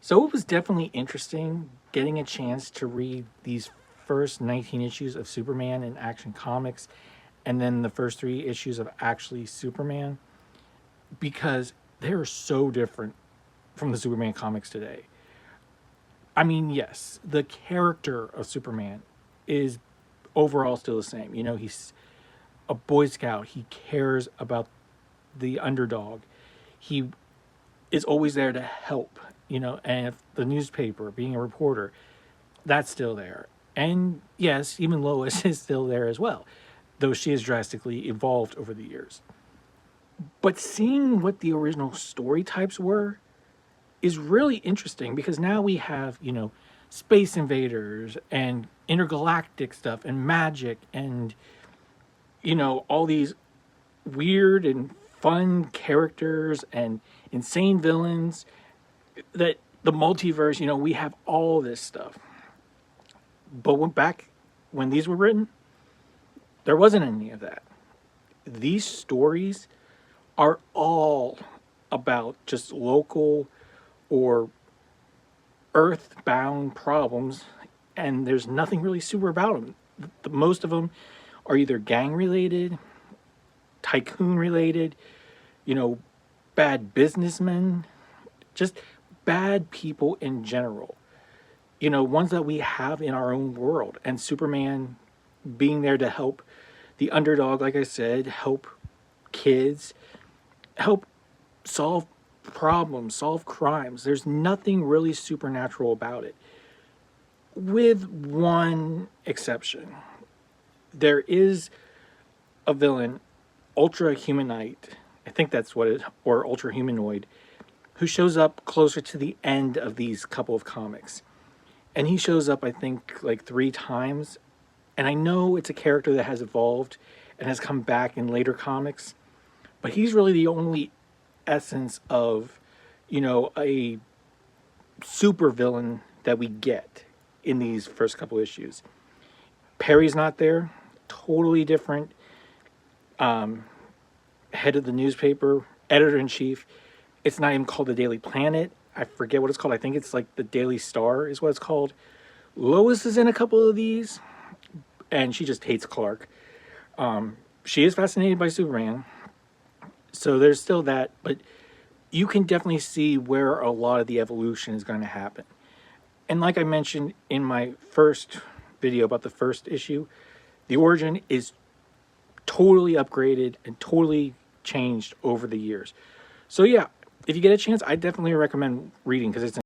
So it was definitely interesting getting a chance to read these first 19 issues of Superman in Action Comics and then the first 3 issues of Actually Superman, because they're so different from the Superman comics today. I mean, yes, the character of Superman is overall still the same. You know, he's a Boy Scout, he cares about the underdog. He is always there to help, you know, and if the newspaper, being a reporter, that's still there. And yes, even Lois is still there as well, though she has drastically evolved over the years. But seeing what the original story types were is really interesting because now we have, you know, space invaders and intergalactic stuff and magic and, you know, all these weird and fun characters and insane villains that the multiverse, you know, we have all this stuff. But when these were written, there wasn't any of that. These stories are all about just local or earthbound problems, and there's nothing really super about them. Most of them are either gang related, tycoon related, you know, bad businessmen, just bad people in general. You know, ones that we have in our own world. And Superman being there to help the underdog, like I said, help kids, help solve problems, solve crimes. There's nothing really supernatural about it, with one exception. There is a villain, Ultra Humanite, I think that's what it, or Ultra Humanoid, who shows up closer to the end of these couple of comics. And he shows up, I think, like 3 times. And I know it's a character that has evolved and has come back in later comics, but he's really the only essence of, you know, a super villain that we get in these first couple issues. Perry's not there, totally different. Head of the newspaper, editor in chief. It's not even called the Daily Planet. I forget what it's called. I think it's like the Daily Star is what it's called. Lois is in a couple of these, and she just hates Clark. She is fascinated by Superman, so there's still that, but you can definitely see where a lot of the evolution is going to happen. And like I mentioned in my first video about the first issue, the origin is totally upgraded and totally changed over the years. So yeah, if you get a chance, I definitely recommend reading because it's